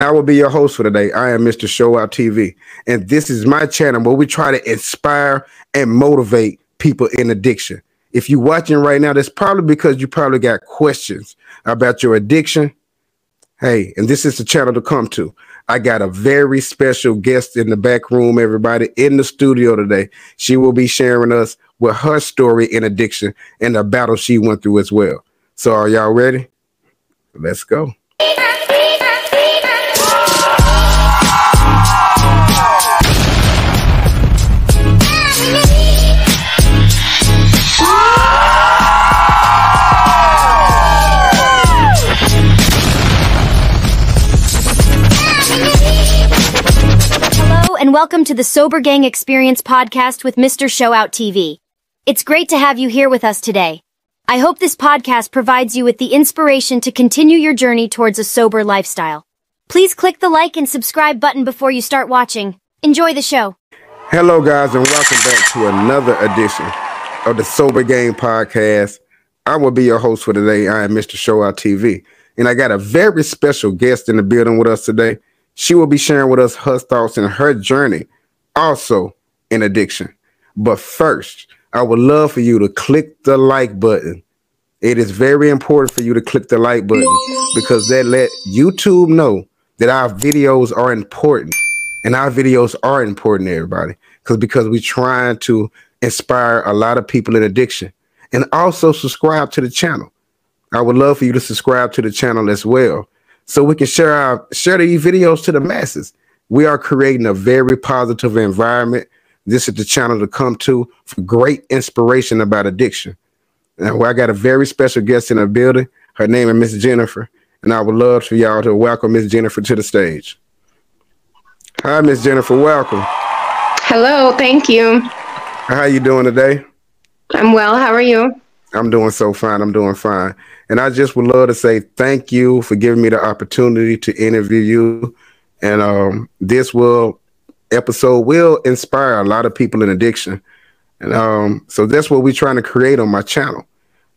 I will be your host for today. I am Mr. Show Out TV, and this is my channel where we try to inspire and motivate people in addiction. If you're watching right now, that's probably because you probably got questions about your addiction. Hey, and this is the channel to come to. I got a very special guest in the back room, everybody, in the studio today. She will be sharing us with her story in addiction and the battle she went through as well. So are y'all ready? Let's go. And welcome to the Sober Gang Experience podcast with Mr. Show Out TV. It's great to have you here with us today. I hope this podcast provides you with the inspiration to continue your journey towards a sober lifestyle. Please click the like and subscribe button before you start watching. Enjoy the show. Hello, guys, and welcome back to another edition of the Sober Gang podcast. I will be your host for today. I am Mr. Show Out TV, and I got a very special guest in the building with us today. She will be sharing with us her thoughts and her journey, also in addiction. But first, I would love for you to click the like button. It is very important for you to click the like button because that let YouTube know that our videos are important. And our videos are important to everybody because we're trying to inspire a lot of people in addiction. And also subscribe to the channel. I would love for you to subscribe to the channel as well, so we can share these videos to the masses. We are creating a very positive environment. This is the channel to come to for great inspiration about addiction. Now, I got a very special guest in the building. Her name is Miss Jennifer, and I would love for y'all to welcome Miss Jennifer to the stage. Hi, Miss Jennifer. Welcome. Hello. Thank you. How you doing today? I'm well. How are you? I'm doing so fine. I'm doing fine. And I just would love to say thank you for giving me the opportunity to interview you. And this episode will inspire a lot of people in addiction. And so that's what we're trying to create on my channel.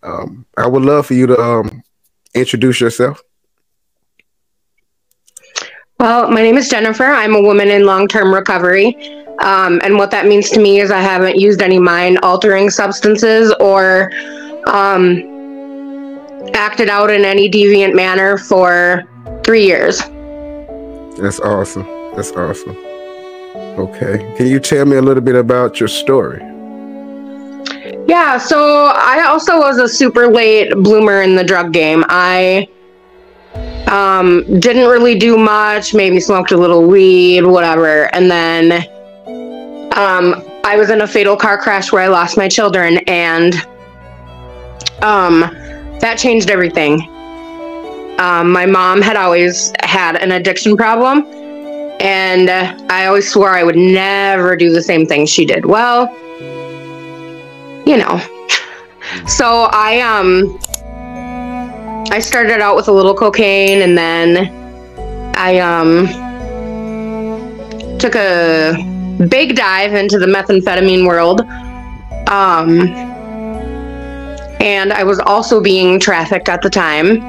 I would love for you to introduce yourself. Well, my name is Jennifer. I'm a woman in long-term recovery. And what that means to me is I haven't used any mind-altering substances or acted out in any deviant manner for 3 years. That's awesome. That's awesome. Okay. Can you tell me a little bit about your story? Yeah, so I also was a super late bloomer in the drug game. I didn't really do much, maybe smoked a little weed, whatever. And then I was in a fatal car crash where I lost my children, and that changed everything. My mom had always had an addiction problem, and I always swore I would never do the same thing she did. Well, you know. So I started out with a little cocaine, and then I took a big dive into the methamphetamine world. And I was also being trafficked at the time.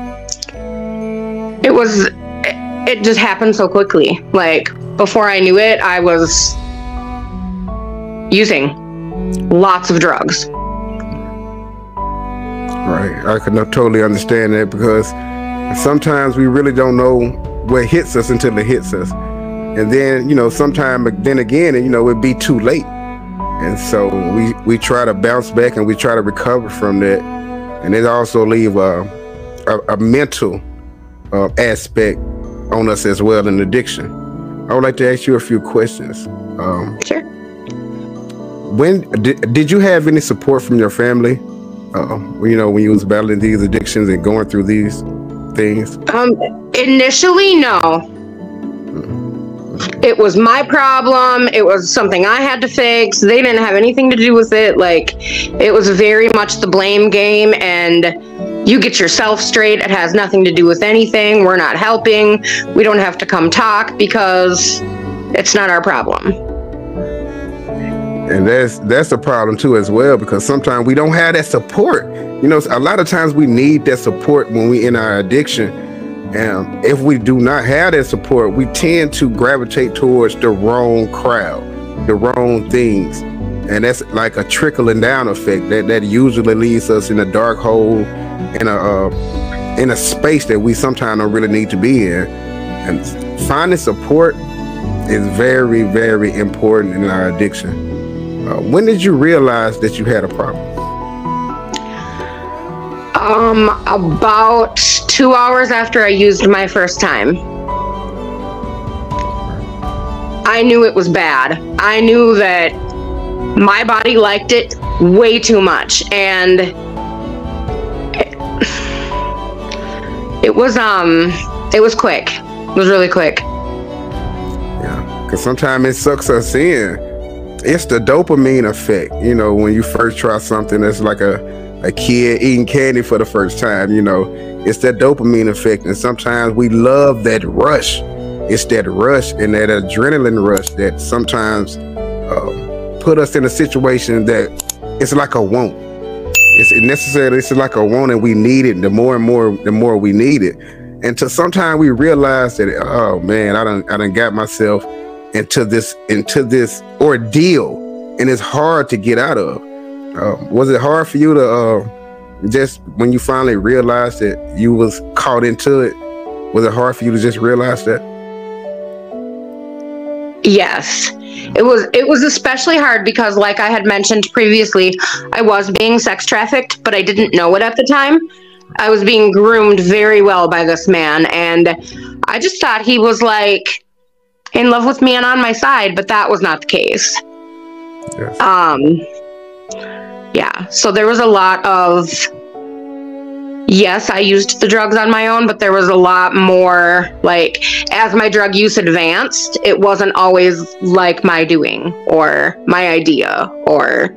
It just happened so quickly. Like, before I knew it, I was using lots of drugs. Right. I could totally understand that because sometimes we really don't know what hits us until it hits us. And then, then again, it'd be too late. And so we try to bounce back and we try to recover from that. And it also leave a mental aspect on us as well in addiction. I would like to ask you a few questions. Sure. When did you have any support from your family? When you was battling these addictions and going through these things? Initially, no. It was my problem. It was something I had to fix. They didn't have anything to do with it. Like, it was very much the blame game, and you get yourself straight. It has nothing to do with anything. We're not helping. We don't have to come talk because it's not our problem. And that's a problem too as well, because sometimes we don't have that support. A lot of times we need that support when we in our addiction. And if we do not have that support, we tend to gravitate towards the wrong crowd, the wrong things. And that's like a trickling down effect that usually leads us in a dark hole, in a space that we sometimes don't really need to be in. And finding support is very, very important in our addiction. When did you realize that you had a problem? About 2 hours after I used my first time. I knew it was bad. I knew that my body liked it way too much, and it was quick. It was really quick. Yeah, because sometimes it sucks us in. It's the dopamine effect. You know, when you first try something, it's like a kid eating candy for the first time. You know, it's that dopamine effect, and sometimes we love that rush. It's that rush and that adrenaline rush that sometimes put us in a situation that it's like a want. It's like a want, and we need it. The more we need it, and sometimes we realize that, oh man, I done got myself into this ordeal, and it's hard to get out of. Was it hard for you to just when you finally realized that you was caught into it? Was it hard for you to just realize that? Yes, it was especially hard because, like I had mentioned previously, I was being sex trafficked, but I didn't know it at the time. I was being groomed very well by this man, and I just thought he was like in love with me and on my side, but that was not the case. Yes. Yeah, so there was a lot of, yes, I used the drugs on my own, but there was a lot more, like, as my drug use advanced, it wasn't always like my doing or my idea or...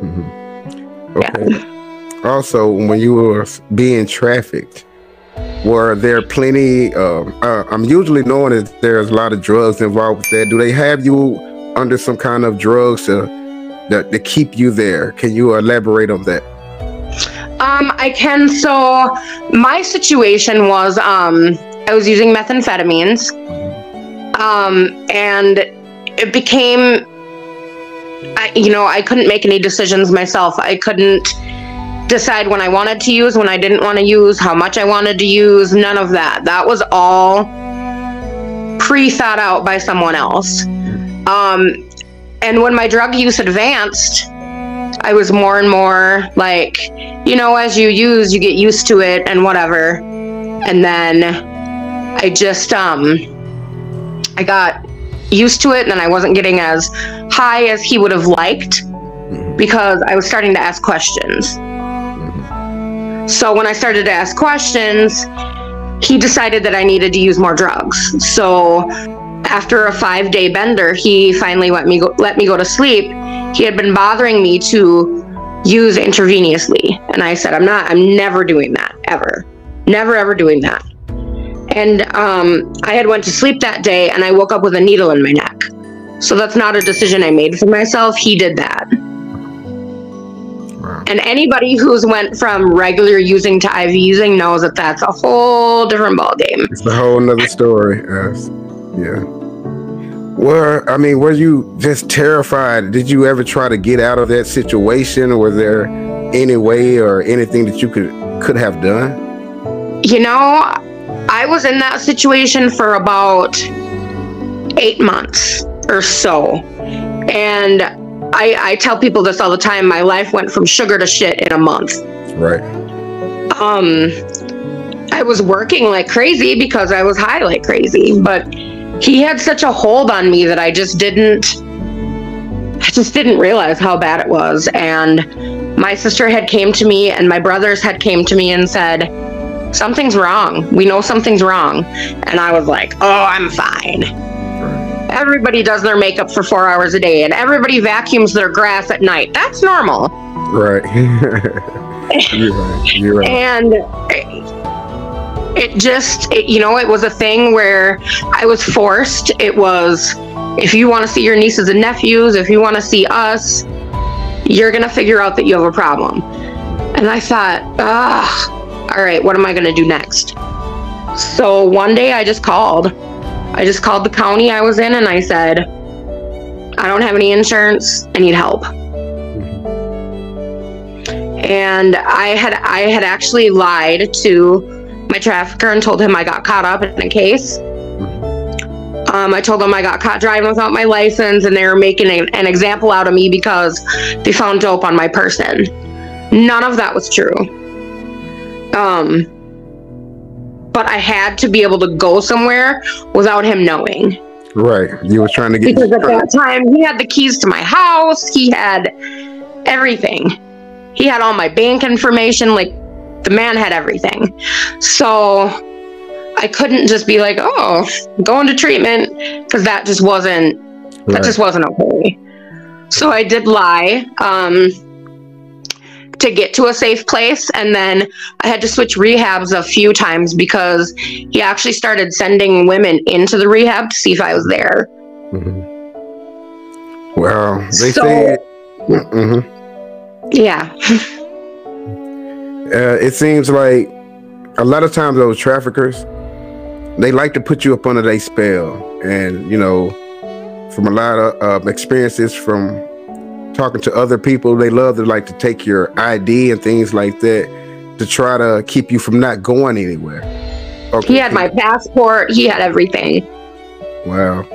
Mm-hmm. Okay. Yeah. Also, when you were being trafficked, were there plenty, I'm usually knowing that there's a lot of drugs involved with that. Do they have you under some kind of drugs to keep you there? Can you elaborate on that? I can. So my situation was, I was using methamphetamines, and it became, I couldn't make any decisions myself. I couldn't decide when I wanted to use, when I didn't want to use, how much I wanted to use, none of that. That was all pre-thought out by someone else. And when my drug use advanced, I was more and more like, as you use, you get used to it and whatever. And then I just, I got used to it, and then I wasn't getting as high as he would have liked because I was starting to ask questions. So when I started to ask questions, he decided that I needed to use more drugs. So after a 5-day bender, he finally let me go to sleep. He had been bothering me to use intravenously, and I said, I'm never doing that, ever. Never, ever doing that. And I had went to sleep that day, and I woke up with a needle in my neck. So that's not a decision I made for myself. He did that. Wow. And anybody who's went from regular using to IV using knows that that's a whole different ballgame. It's a whole nother story. Yes. Yeah. Were you just terrified? Did you ever try to get out of that situation? Or was there any way or anything that you could have done? I was in that situation for about 8 months or so. And I tell people this all the time. My life went from sugar to shit in a month. Right. I was working like crazy because I was high like crazy, but he had such a hold on me that I just didn't realize how bad it was. And my sister had came to me, and my brothers had came to me and said, something's wrong. We know something's wrong. And I was like, oh, I'm fine. Right. Everybody does their makeup for 4 hours a day, and everybody vacuums their grass at night. That's normal. Right. You're right. And it was a thing where I was forced. It was, if you want to see your nieces and nephews, if you want to see us, you're going to figure out that you have a problem. And I thought, all right, what am I going to do next? So one day I just called the county I was in, and I said, I don't have any insurance, I need help. And I had actually lied to my trafficker and told him I got caught up in a case. I told them I got caught driving without my license, and they were making an example out of me because they found dope on my person. None of that was true. But I had to be able to go somewhere without him knowing. Right. You were trying to get... Because at that time, he had the keys to my house. He had everything. He had all my bank information. Like, the man had everything. So I couldn't just be like, oh, going to treatment, because that just wasn't okay. So I did lie to get to a safe place, and then I had to switch rehabs a few times because he actually started sending women into the rehab to see if I was there. Mm-hmm. Well, they say... Mm-hmm. Yeah. It seems like a lot of times those traffickers, they like to put you up under their spell. And, you know, from a lot of experiences from talking to other people, they love to like to take your ID and things like that to try to keep you from not going anywhere. Okay. He had my passport. He had everything. Wow.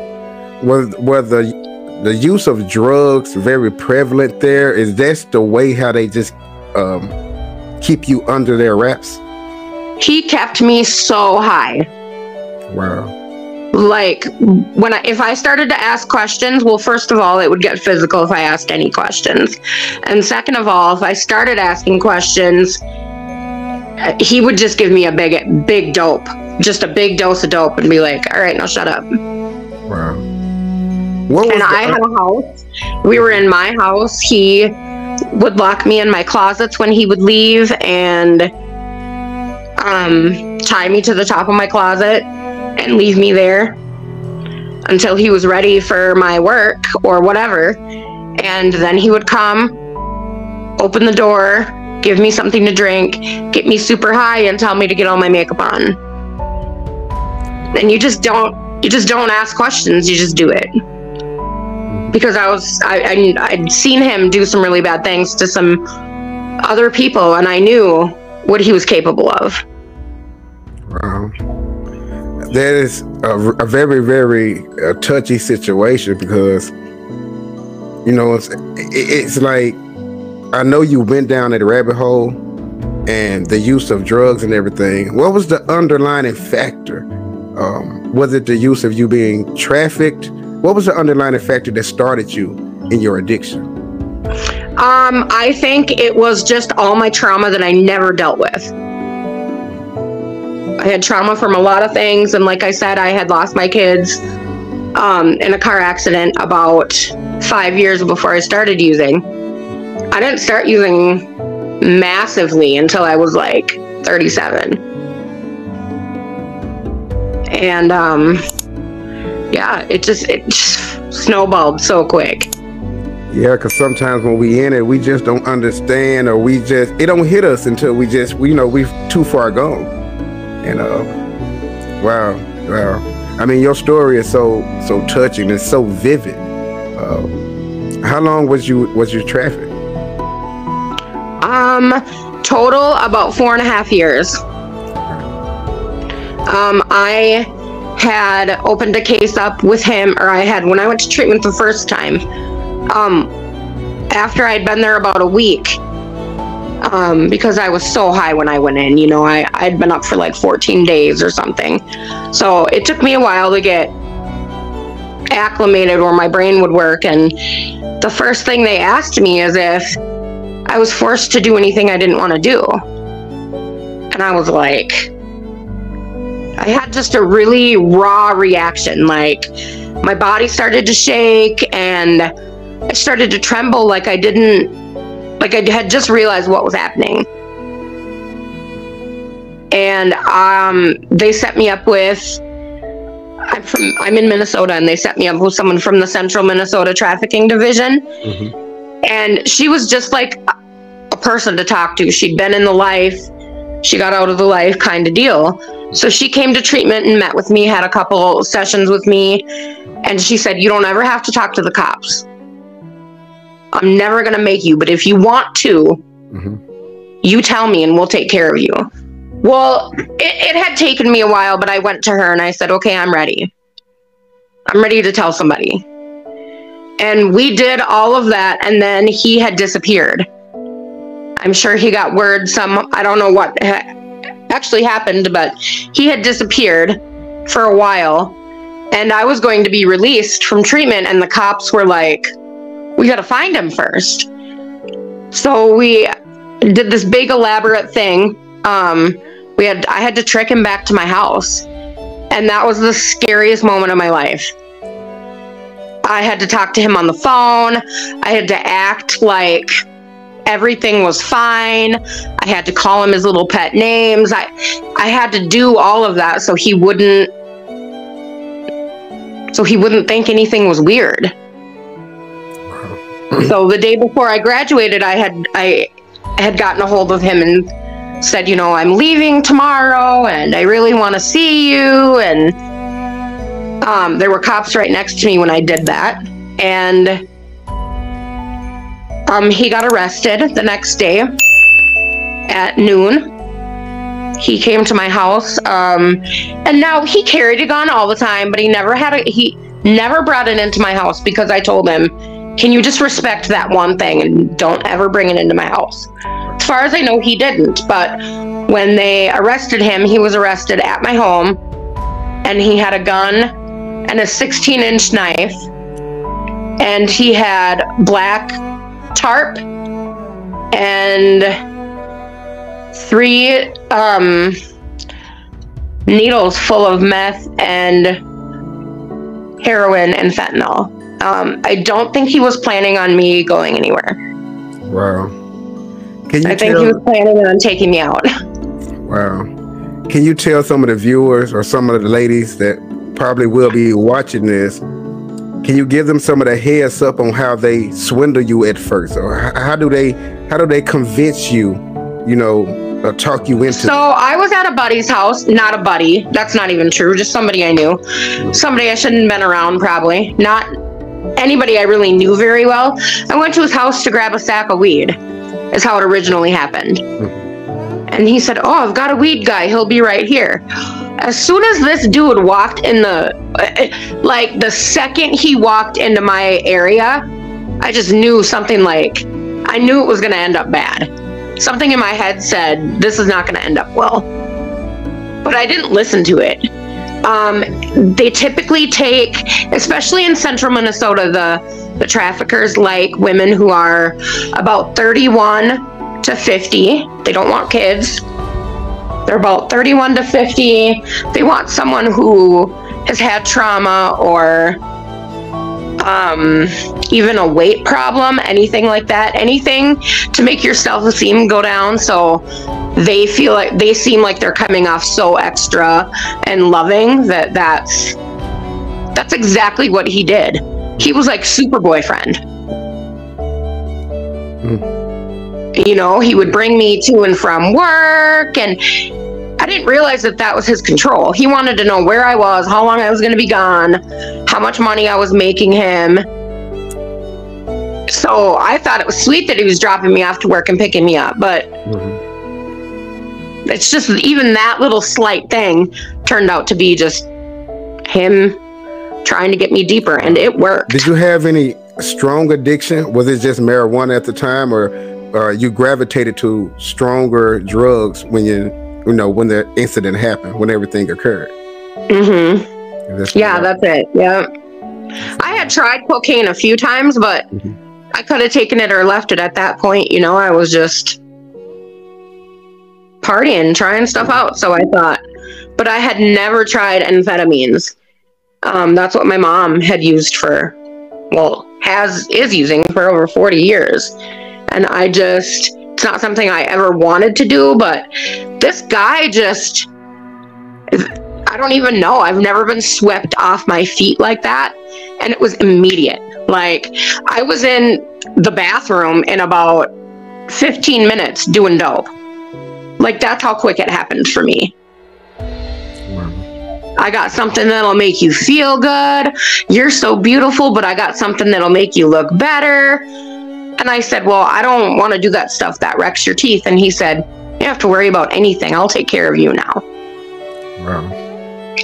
Was the use of drugs very prevalent there? Is that the way how they just keep you under their wraps? He kept me so high. Wow. Like, if I started to ask questions, well, first of all, it would get physical if I asked any questions. And second of all, if I started asking questions, he would just give me a big dope, just a big dose of dope, and be like, all right, now shut up. Wow. I had a house. We were in my house. He would lock me in my closets when he would leave and tie me to the top of my closet and leave me there until he was ready for my work or whatever. And then he would come, open the door, give me something to drink, get me super high, and tell me to get all my makeup on. And you just don't ask questions, you just do it. Because I'd seen him do some really bad things to some other people, and I knew what he was capable of. Wow. That is a very, very touchy situation because, you know, it's like, I know you went down that rabbit hole and the use of drugs and everything. What was the underlying factor? Was it the use of you being trafficked? What was the underlying factor that started you in your addiction? I think it was just all my trauma that I never dealt with. I had trauma from a lot of things, and like I said, I had lost my kids in a car accident about 5 years before I started using. I didn't start using massively until I was like 37. And yeah, it just snowballed so quick. Yeah, because sometimes when we in it, we just don't understand, or it don't hit us until we've too far gone. And wow. I mean, your story is so touching and so vivid. How long was you trafficked? Total about 4.5 years. I had opened a case up with him, or when I went to treatment the first time, after I'd been there about a week, because I was so high when I went in, you know, I'd been up for like 14 days or something. So it took me a while to get acclimated where my brain would work. And the first thing they asked me is if I was forced to do anything I didn't want to do. And I was like, I had just a really raw reaction. Like, my body started to shake and I started to tremble like I had just realized what was happening. And they set me up with, I'm in Minnesota, and they set me up with someone from the Central Minnesota Trafficking Division. Mm-hmm. And she was just like a person to talk to. She'd been in the life, she got out of the life kind of deal. So she came to treatment and met with me, had a couple sessions with me, and she said, you don't ever have to talk to the cops. I'm never going to make you, but if you want to, you tell me and we'll take care of you. Well, it had taken me a while, but I went to her and I said, okay, I'm ready. I'm ready to tell somebody. And we did all of that, and then he had disappeared. I'm sure he got word I don't know what actually happened, but he had disappeared for a while, and I was going to be released from treatment, and the cops were like, we got to find him first. So we did this big elaborate thing. I had to trick him back to my house, and that was the scariest moment of my life. I had to talk to him on the phone. I had to act like everything was fine. I had to call him his little pet names. I had to do all of that so he wouldn't think anything was weird. So the day before I graduated, I had gotten a hold of him and said, you know, I'm leaving tomorrow and I really want to see you. And there were cops right next to me when I did that. And he got arrested the next day at noon. He came to my house, and now he carried a gun all the time, but he never brought it into my house because I told him, can you just respect that one thing and don't ever bring it into my house? As far as I know, he didn't, but when they arrested him, he was arrested at my home, and he had a gun and a 16-inch knife, and he had black tarp and 3 needles full of meth and heroin and fentanyl. I don't think he was planning on me going anywhere. Wow. I think he was planning on taking me out. Wow. Can you tell some of the viewers or some of the ladies that probably will be watching this, can you give them some of the heads up on how they swindle you at first, or how do they convince you, you know, or talk you into? So I was at a buddy's house, not a buddy. That's not even true. Just somebody I knew, somebody I shouldn't have been around, probably not anybody I really knew very well. I went to his house to grab a sack of weed. Is how it originally happened. And he said, oh, I've got a weed guy. He'll be right here. As soon as this dude walked in the second he walked into my area, I just knew something, like, I knew it was going to end up bad. Something in my head said, this is not going to end up well. But I didn't listen to it. They typically take, especially in central Minnesota, the traffickers like women who are about 31 to 50. They don't want kids. They're about 31 to 50. They want someone who has had trauma or even a weight problem, anything like that, anything to make your self-esteem go down. So they seem like they're coming off so extra and loving that's exactly what he did. He was like super boyfriend. You know, he would bring me to and from work, and I didn't realize that was his control. He wanted to know where I was, how long I was going to be gone, how much money I was making him. So I thought it was sweet that he was dropping me off to work and picking me up, but it's just even that little slight thing turned out to be just him trying to get me deeper, and it worked. Did you have any strong addiction? Was it just marijuana at the time, or you gravitated to stronger drugs when when the incident happened, when everything occurred? Yeah, that's it. Yeah. I had tried cocaine a few times, but I could have taken it or left it at that point. You know, I was just partying, trying stuff out. So I thought, but I had never tried amphetamines. That's what my mom had used is using for over 40 years. And it's not something I ever wanted to do, but this guy I don't even know. I've never been swept off my feet like that. And it was immediate. Like, I was in the bathroom in about 15 minutes doing dope. Like, that's how quick it happened for me. I got something that'll make you feel good. You're so beautiful, but I got something that'll make you look better. And I said, well, I don't want to do that stuff that wrecks your teeth. And he said, you don't have to worry about anything. I'll take care of you now. Wow.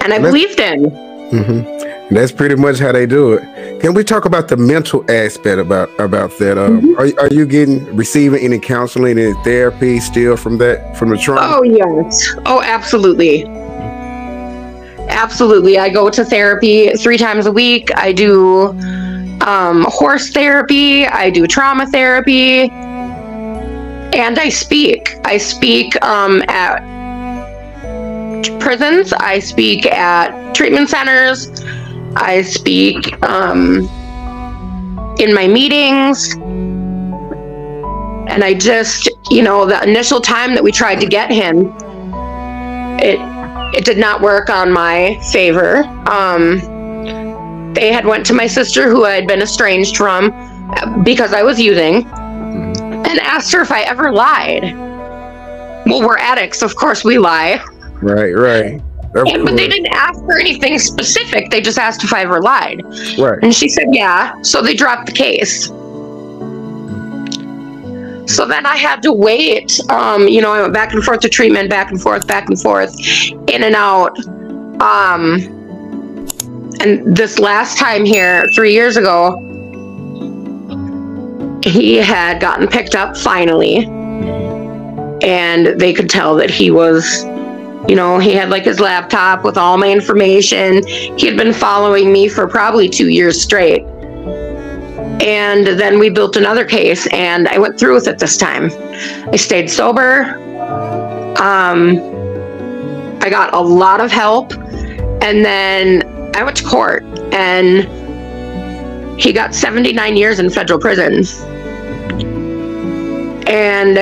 And I believed him. Mm-hmm. That's pretty much how they do it. Can we talk about the mental aspect about that? Are you receiving any counseling and therapy still from the trauma? Oh, yes. Oh, absolutely. Absolutely. I go to therapy 3 times a week. I do horse therapy. I do trauma therapy. And I speak. I speak at prisons. I speak at treatment centers. I speak in my meetings. And I just, the initial time that we tried to get him, it did not work on my favor. They had went to my sister, who I had been estranged from because I was using, and asked her if I ever lied. Well, we're addicts. Of course we lie. Right. But they didn't ask for anything specific. They just asked if I ever lied. Right. And she said, yeah. So they dropped the case. So then I had to wait. I went back and forth to treatment, back and forth, in and out. And this last time here, 3 years ago, he had gotten picked up finally. And they could tell that he was, he had like his laptop with all my information. He had been following me for probably 2 years straight. And then we built another case, and I went through with it this time. I stayed sober. I got a lot of help. And then I went to court, and he got 79 years in federal prison. And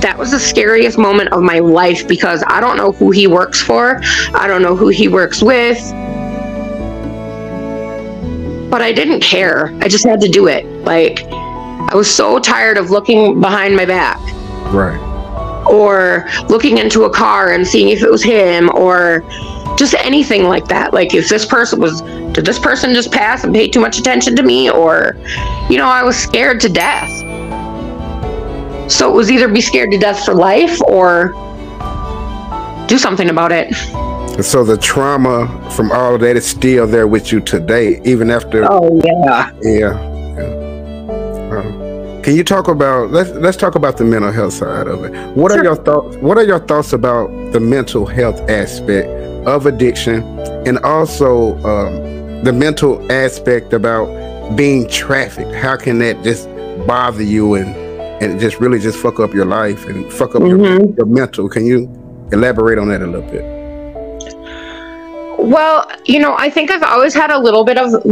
that was the scariest moment of my life, because I don't know who he works for. I don't know who he works with. But I didn't care. I just had to do it. Like, I was so tired of looking behind my back. Right. Or looking into a car and seeing if it was him, or just anything like that. Like, if this person did this person just pass and pay too much attention to me? Or, I was scared to death. So it was either be scared to death for life or do something about it. So the trauma from all of that is still there with you today, even after. Oh yeah. Yeah. Can you talk about? Let's talk about the mental health side of it. What are your thoughts? What are your thoughts about the mental health aspect of addiction, and also the mental aspect about being trafficked? How can that just bother you and just really just fuck up your life and fuck up your mental? Can you elaborate on that a little bit? Well, I think I've always had a little bit of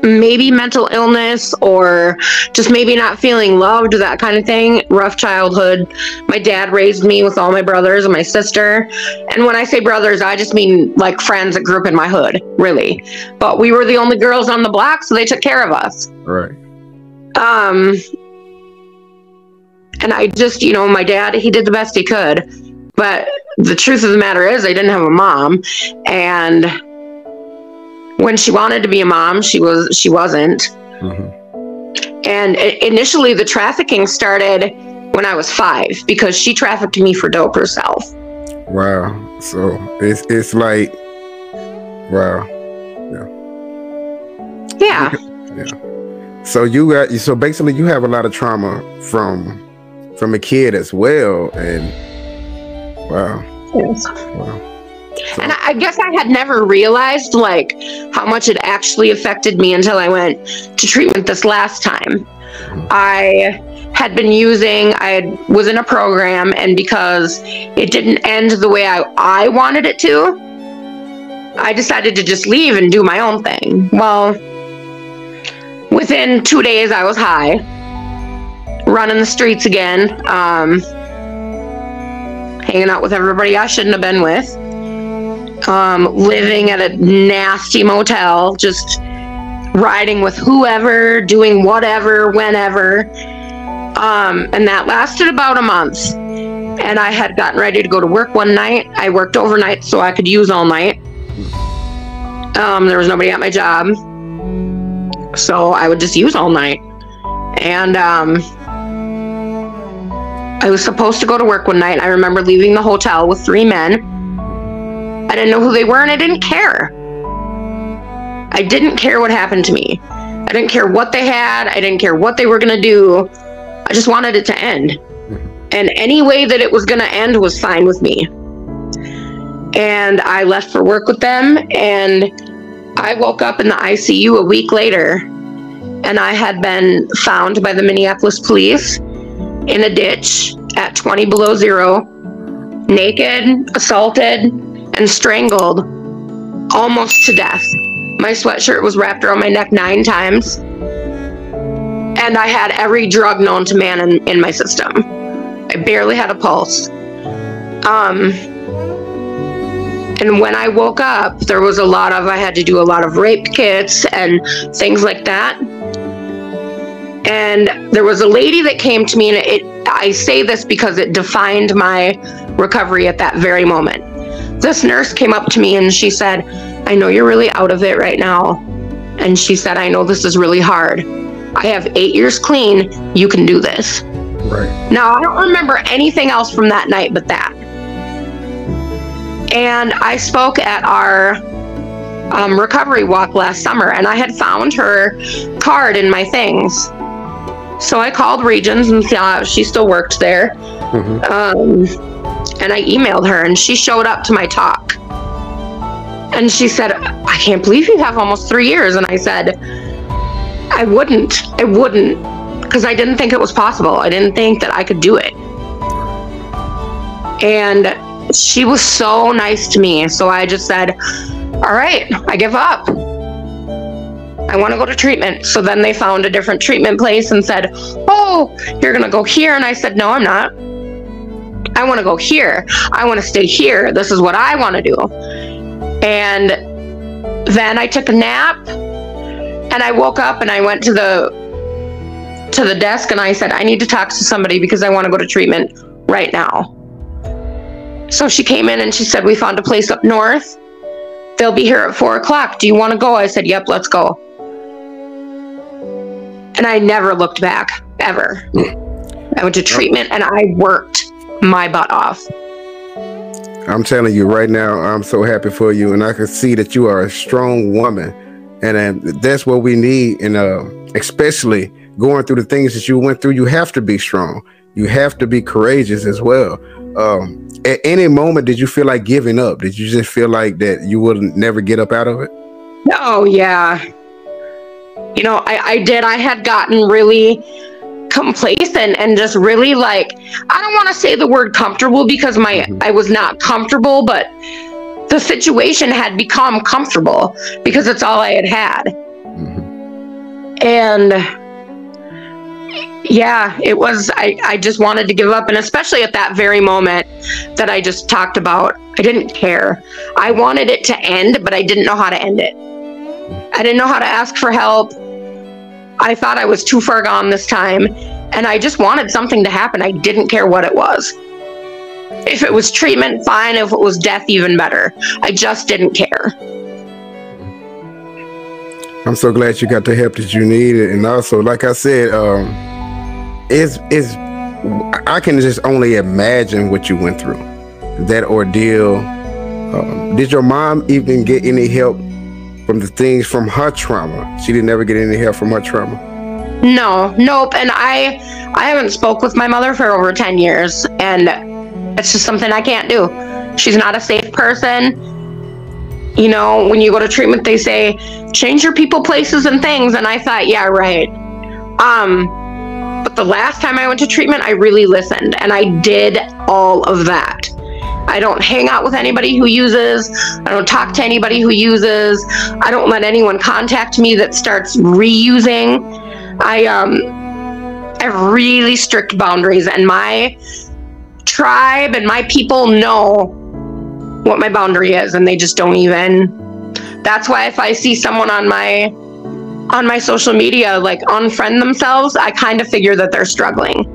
maybe mental illness, or just maybe not feeling loved, that kind of thing. Rough childhood. My dad raised me with all my brothers and my sister. And when I say brothers, I just mean like friends that grew up in my hood, really. But we were the only girls on the block, so they took care of us. Right. And I just, my dad, he did the best he could. But the truth of the matter is, I didn't have a mom. And when she wanted to be a mom, she wasn't. And initially, the trafficking started when I was 5, because she trafficked me for dope herself. Wow. So it's like, wow. Yeah. So basically you have a lot of trauma from a kid as well, and wow. Yes. Wow. So. And I guess I had never realized how much it actually affected me until I went to treatment this last time. I had been using, I was in a program, and because it didn't end the way I wanted it to, I decided to just leave and do my own thing. Well, within 2 days I was high, running the streets again, hanging out with everybody I shouldn't have been with, living at a nasty motel, just riding with whoever, doing whatever, whenever. And that lasted about a month. And I had gotten ready to go to work one night. I worked overnight so I could use all night. There was nobody at my job, so I would just use all night. And I was supposed to go to work one night. I remember leaving the hotel with 3 men. I didn't know who they were, and I didn't care. I didn't care what happened to me. I didn't care what they had. I didn't care what they were going to do. I just wanted it to end. And any way that it was going to end was fine with me. And I left for work with them, and I woke up in the ICU a week later, and I had been found by the Minneapolis police in a ditch at 20 below zero, naked, assaulted, and strangled almost to death. My sweatshirt was wrapped around my neck 9 times, and I had every drug known to man in my system. I barely had a pulse. And when I woke up, there was I had to do a lot of rape kits and things like that. And there was a lady that came to me, and I say this because it defined my recovery at that very moment. This nurse came up to me and she said, "I know you're really out of it right now." And she said, "I know this is really hard. I have 8 years clean. You can do this." Right. Now, I don't remember anything else from that night but that. And I spoke at our recovery walk last summer, and I had found her card in my things. So I called Regions and she still worked there. And I emailed her, and she showed up to my talk. And she said, "I can't believe you have almost 3 years." And I said, I wouldn't, because I didn't think it was possible. I didn't think that I could do it. And she was so nice to me. So I just said, "All right, I give up. I want to go to treatment." So then they found a different treatment place and said, "Oh, you're going to go here." And I said, "No, I'm not. I want to go here. I want to stay here. This is what I want to do." And then I took a nap, and I woke up and I went to the desk and I said, "I need to talk to somebody because I want to go to treatment right now." So she came in and she said, "We found a place up north. They'll be here at 4:00. Do you want to go?" I said, "Yep, let's go." And I never looked back, ever. I went to treatment and I worked my butt off. I'm telling you right now, I'm so happy for you, and I can see that you are a strong woman, and that's what we need. And especially going through the things that you went through, you have to be strong. You have to be courageous as well. At any moment, did you feel like giving up? Did you just feel like that you would never get up out of it? Oh, yeah. You know, I did. I had gotten really complacent and just really I don't want to say the word comfortable because I was not comfortable, but the situation had become comfortable because it's all I had. And yeah, it was, I just wanted to give up. And especially at that very moment that I just talked about, I didn't care. I wanted it to end, but I didn't know how to end it. I didn't know how to ask for help. I thought I was too far gone this time, and I just wanted something to happen. I didn't care what it was. If it was treatment, fine. If it was death, even better. I just didn't care. I'm so glad you got the help that you needed. And also, like I said, I can just only imagine what you went through, that ordeal. Did your mom even get any help from her trauma? She didn't ever get any help from her trauma? Nope. And I haven't spoke with my mother for over 10 years, and it's just something I can't do. She's not a safe person. You know, when you go to treatment, they say, change your people, places, and things. And I thought, yeah, right. But the last time I went to treatment, I really listened, and I did all of that. I don't hang out with anybody who uses. I don't talk to anybody who uses. I don't let anyone contact me that starts reusing. I have really strict boundaries, and my tribe and my people know what my boundary is, and they just don't even. That's why if I see someone on my social media unfriend themselves, I kind of figure that they're struggling.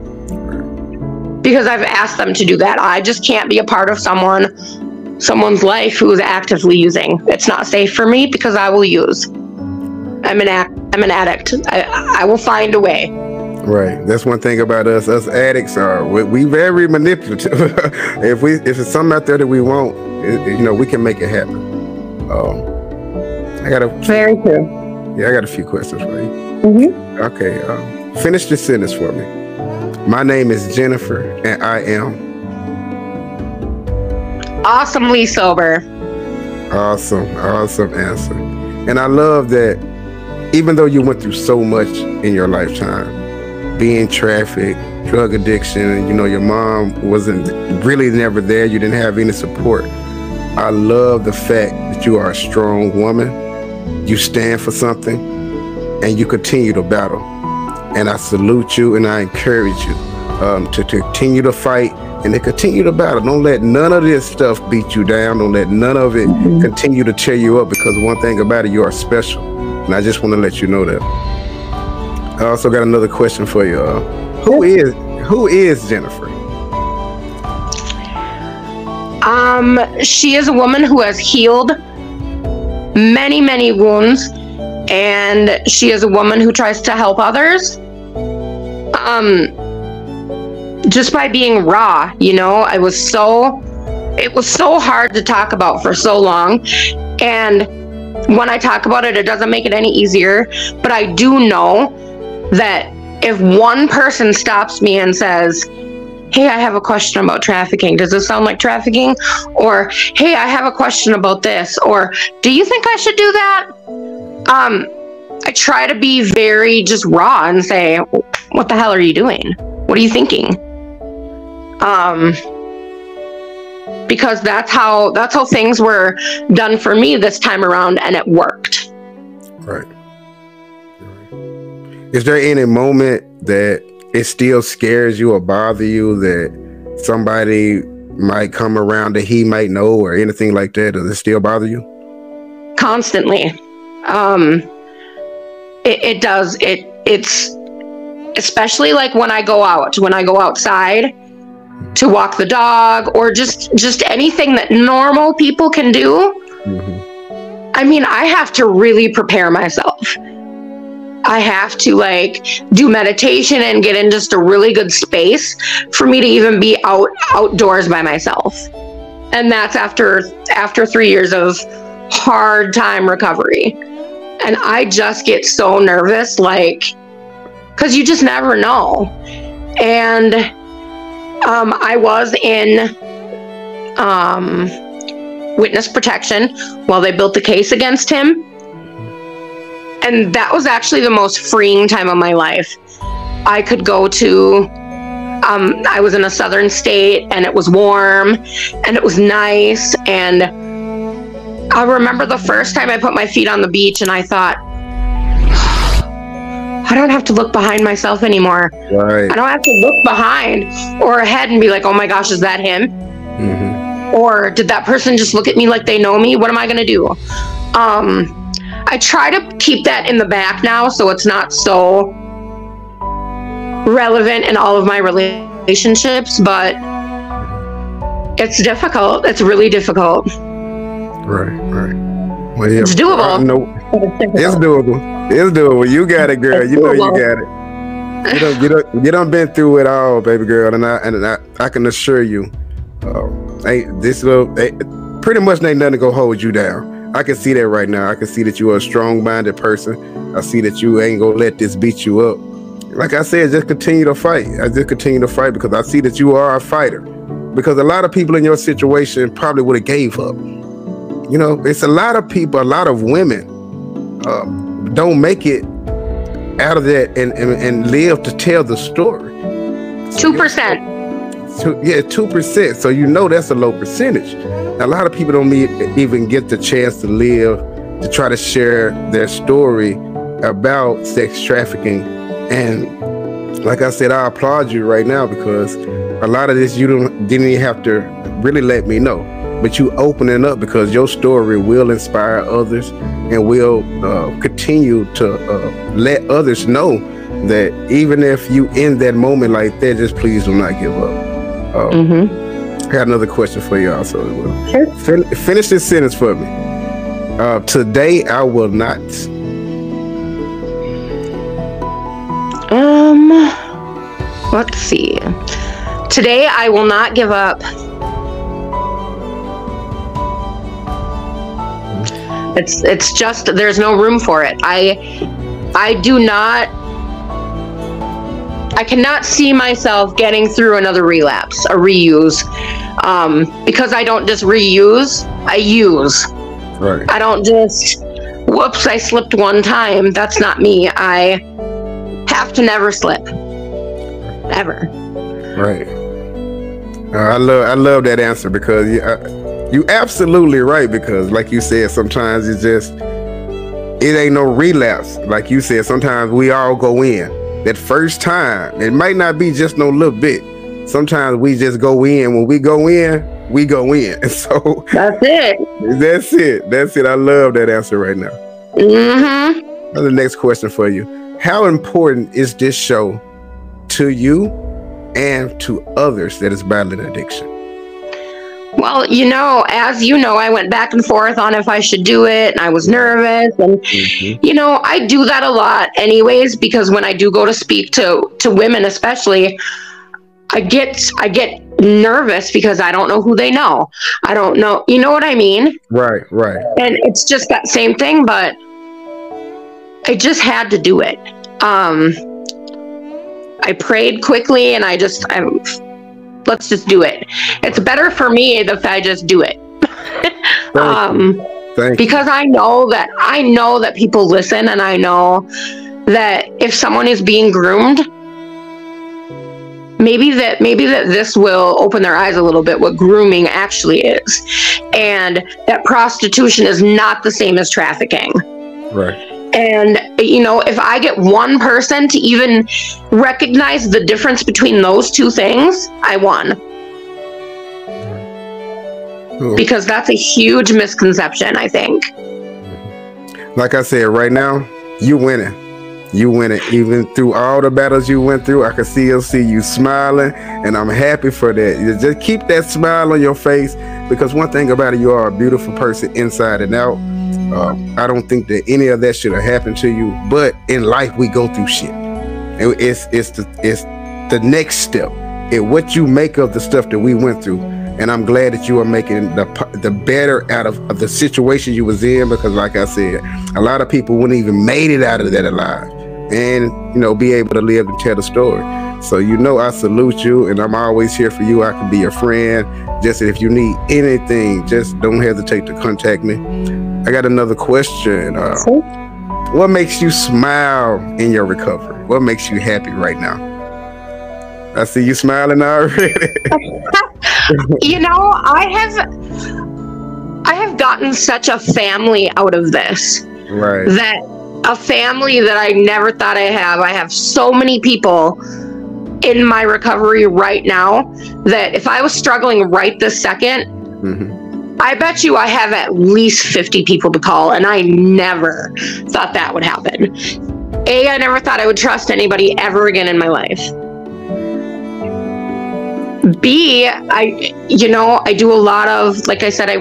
because I've asked them to do that. I just can't be a part of someone's life who is actively using. It's not safe for me because I will use. I'm an addict. I will find a way. Right. That's one thing about us. Us addicts are we very manipulative. if it's something out there that we want, we can make it happen. Very true. Yeah, I got a few questions for you. Mm-hmm. Okay. Finish this sentence for me. My name is Jennifer, and I am awesomely sober. Awesome answer. And I love that even though you went through so much in your lifetime, being trafficked, drug addiction, your mom wasn't really never there, you didn't have any support. I love the fact that you are a strong woman, you stand for something, and you continue to battle. And I salute you and I encourage you to continue to fight and to continue to battle. Don't let none of this stuff beat you down. Don't let none of it continue to tear you up, because one thing about it, you are special. And I just want to let you know that. I also got another question for you. Who is Jennifer? She is a woman who has healed many, many wounds, and she is a woman who tries to help others. Just by being raw, it was so hard to talk about for so long. And when I talk about it, it doesn't make it any easier. But I do know that if one person stops me and says, hey, I have a question about trafficking. Does this sound like trafficking? Or, hey, I have a question about this. Or, do you think I should do that? I try to be very just raw and say, what the hell are you doing? What are you thinking? Because that's how things were done for me this time around, and it worked. Right. Is there any moment that it still scares you or bother you that somebody might come around that he might know or anything like that? Does it still bother you? Constantly. It does. It's especially like when I go outside to walk the dog, or just anything that normal people can do. Mm-hmm. I mean, I have to really prepare myself. I have to do meditation and get in just a really good space for me to even be outdoors by myself. And that's after 3 years of hard time recovery. And I just get so nervous, because you just never know. And I was in witness protection while they built the case against him. And that was actually the most freeing time of my life. I could go to, I was in a southern state, and it was warm and it was nice. And I remember the first time I put my feet on the beach and I thought, I don't have to look behind myself anymore. Right. I don't have to look behind or ahead and be like, oh my gosh, is that him? Mm-hmm. Or did that person just look at me like they know me? What am I going to do? I try to keep that in the back now, so it's not so relevant in all of my relationships, but it's difficult. It's really difficult. Right. Well, yeah, it's doable. It's doable. It's doable. You got it, girl. You know you got it. You done been through it all, baby girl, and I can assure you, pretty much ain't nothing gonna hold you down. I can see that right now. I can see that you are a strong-minded person. I see that you ain't gonna let this beat you up. Like I said, just continue to fight. I just continue to fight because I see that you are a fighter. Because a lot of people in your situation probably would have gave up. It's a lot of people, a lot of women don't make it out of that and live to tell the story. 2%. 2%. So that's a low percentage. A lot of people don't even get the chance to live to try to share their story about sex trafficking. And like I said, I applaud you right now, because a lot of this you didn't even have to really let me know. But you opening up, because your story will inspire others and will continue to let others know that even if you in that moment like that, just please do not give up. I got another question for you also. Sure. Finish this sentence for me. Today I will not. Let's see. Today I will not give up. It's just there's no room for it. I cannot see myself getting through another relapse, a reuse. Because I don't just reuse, I use. Right. I don't just, whoops, I slipped one time. That's not me. I have to never slip. Ever. Right. I love that answer because you absolutely right, because like you said, sometimes it ain't no relapse. Like you said, sometimes we all go in. That first time, it might not be just no little bit. Sometimes we just go in. When we go in, we go in. And so that's it. That's it. I love that answer right now. Mm-hmm. The next question for you. How important is this show to you and to others that is battling addiction? Well, as you know, I went back and forth on if I should do it, and I was nervous, and I do that a lot anyways, because when I do go to speak to women especially, I get nervous because I don't know who they know. I don't know, you know what I mean? Right. And it's just that same thing, but I just had to do it. I prayed quickly, and let's just do it. It's better for me if I just do it. Because I know that people listen, and I know that if someone is being groomed, maybe that this will open their eyes a little bit what grooming actually is, and that prostitution is not the same as trafficking. Right. And, if I get one person to even recognize the difference between those two things, I won. Cool. Because that's a huge misconception, I think. Like I said, right now, you winning. You winning. Even through all the battles you went through, I can still see you smiling, and I'm happy for that. You just keep that smile on your face, because one thing about it, you are a beautiful person inside and out. I don't think that any of that should have happened to you, but in life we go through shit. It's the next step. What you make of the stuff that we went through, and I'm glad that you are making the better out of the situation you was in, because like I said, a lot of people wouldn't even made it out of that alive, and be able to live and tell the story. So I salute you, and I'm always here for you. I can be your friend. Just if you need anything, just don't hesitate to contact me. I got another question. What makes you smile in your recovery? What makes you happy right now? I see you smiling already. I have gotten such a family out of this. Right. That a family that I never thought I have. I have so many people in my recovery right now that if I was struggling right this second, I bet you I have at least 50 people to call, and I never thought that would happen. I never thought I would trust anybody ever again in my life. B, I do a lot of, like I said, I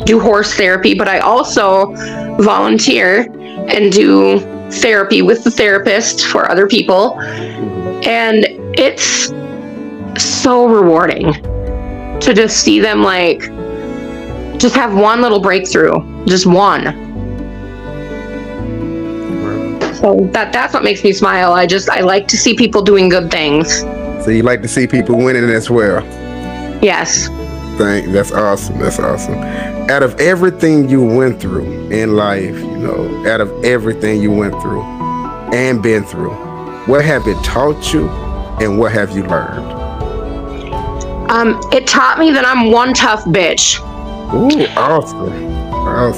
do horse therapy, but I also volunteer and do therapy with the therapist for other people. And it's so rewarding to just see them just have one little breakthrough, just one. So that's what makes me smile. I like to see people doing good things. So you like to see people winning as well? Yes. That's awesome. That's awesome. Out of everything you went through in life, out of everything you went through and been through, what have it taught you, and what have you learned? It taught me that I'm one tough bitch. Ooh, awesome.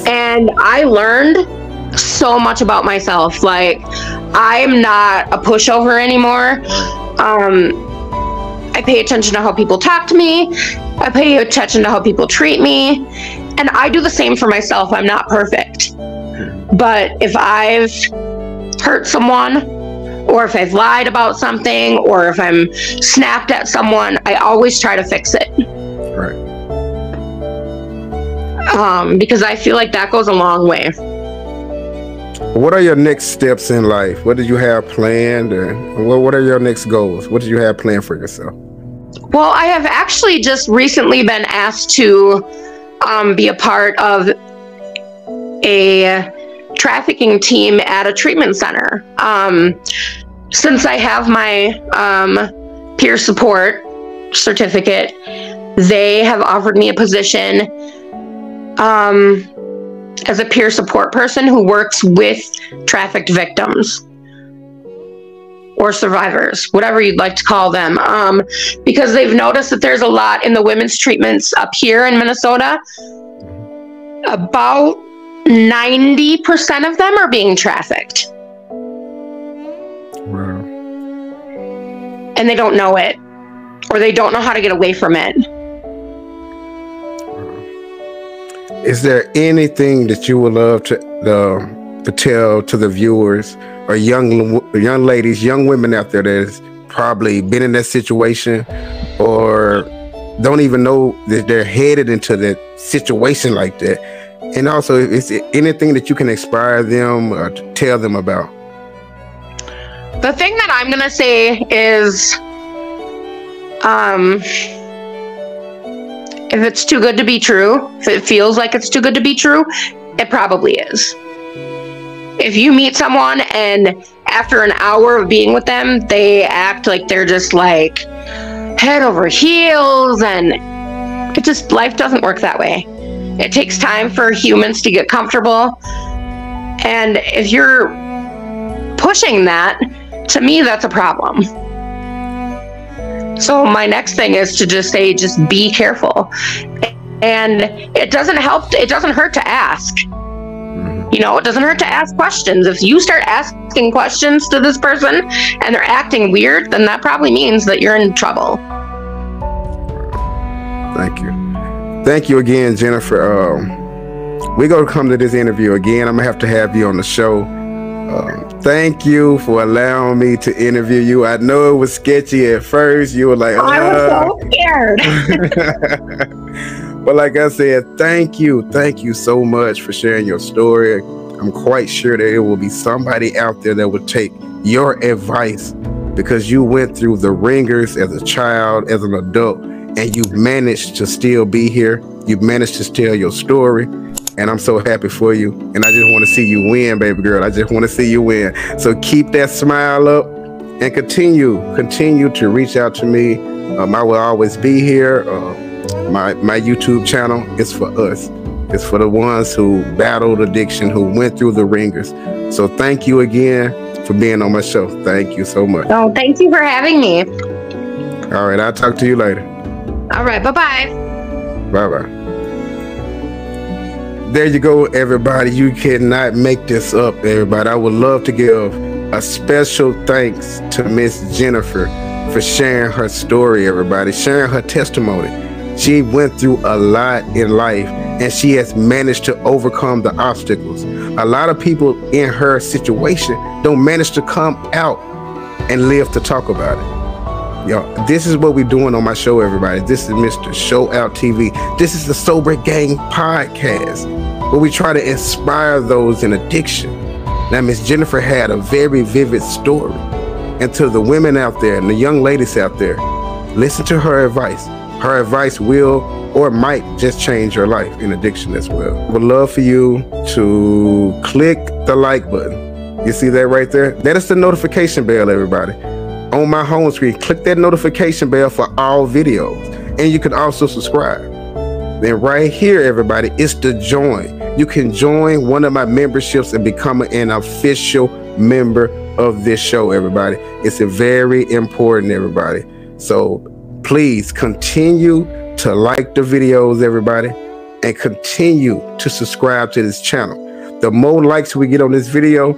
And I learned so much about myself. I'm not a pushover anymore. I pay attention to how people talk to me. I pay attention to how people treat me. And I do the same for myself. I'm not perfect. But if I've hurt someone, or if I've lied about something, or if I'm snapped at someone, I always try to fix it. Right. Because I feel like that goes a long way. What are your next steps in life? What did you have planned? What are your next goals? What did you have planned for yourself? Well, I have actually just recently been asked to be a part of a trafficking team at a treatment center. Since I have my peer support certificate, they have offered me a position as a peer support person who works with trafficked victims or survivors, whatever you'd like to call them, because they've noticed that there's a lot in the women's treatments up here in Minnesota. About 90% of them are being trafficked. Wow. And they don't know it, or they don't know how to get away from it. Is there anything that you would love to tell to the viewers, or young ladies, young women out there that has probably been in that situation, or don't even know that they're headed into that situation like that? And also, is there anything that you can inspire them or to tell them about? The thing that I'm gonna say is, if it's too good to be true, if it feels like it's too good to be true, it probably is. If you meet someone and after an hour of being with them, they act like they're just like head over heels, and life doesn't work that way. It takes time for humans to get comfortable. And if you're pushing that, to me, that's a problem. So my next thing is to just say, just be careful. And it doesn't hurt to ask. You know, it doesn't hurt to ask questions. If you start asking questions to this person and they're acting weird, then that probably means that you're in trouble. Thank you. Thank you again, Jennifer. We're going to come to this interview again. I'm going to have you on the show. Thank you for allowing me to interview you. I know it was sketchy at first. You were like, I was so scared. But like I said, thank you so much for sharing your story. I'm quite sure that it will be somebody out there that will take your advice, because you went through the ringers as a child, as an adult, and you've managed to still be here. You've managed to tell your story, and I'm so happy for you. And I just want to see you win, baby girl. I just want to see you win. So keep that smile up and continue to reach out to me. I will always be here. My YouTube channel is for us. It's for the ones who battled addiction, who went through the ringers. So thank you again for being on my show. Thank you so much. Oh, thank you for having me. All right, I'll talk to you later. All right, bye-bye. Bye-bye. There you go, everybody. You cannot make this up, everybody. I would love to give a special thanks to Miss Jennifer for sharing her story, everybody, sharing her testimony. She went through a lot in life, and she has managed to overcome the obstacles. A lot of people in her situation don't manage to come out and live to talk about it. Yo, this is what we're doing on my show, everybody. This is Mr. Show Out TV. This is the Sober Gang podcast, where we try to inspire those in addiction. Now, Miss Jennifer had a very vivid story. And to the women out there and the young ladies out there, listen to her advice. Her advice will or might just change your life in addiction as well. I would love for you to click the like button. You see that right there? That is the notification bell, everybody. On my home screen, click that notification bell for all videos. And you can also subscribe. Then right here, everybody, is the join. You can join one of my memberships and become an official member of this show, everybody. It's very important, everybody. So please continue to like the videos, everybody, and continue to subscribe to this channel. The more likes we get on this video,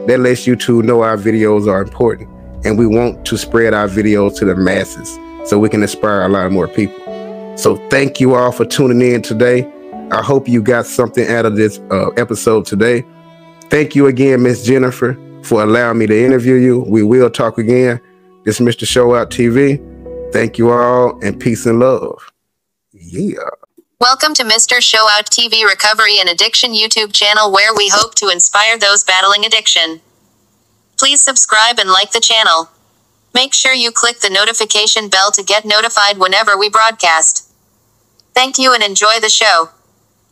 that lets YouTube know our videos are important. And we want to spread our videos to the masses so we can inspire a lot more people. So thank you all for tuning in today. I hope you got something out of this episode today. Thank you again, Miss Jennifer, for allowing me to interview you. We will talk again. This is Mr. Show Out TV. Thank you all, and peace and love. Yeah. Welcome to Mr. Show Out TV Recovery and Addiction YouTube channel, where we hope to inspire those battling addiction. Please subscribe and like the channel. Make sure you click the notification bell to get notified whenever we broadcast. Thank you and enjoy the show.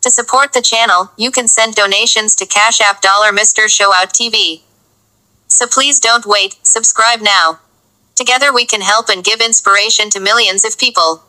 To support the channel, you can send donations to Cash App $Mr. Show Out TV. So please don't wait, subscribe now. Together we can help and give inspiration to millions of people.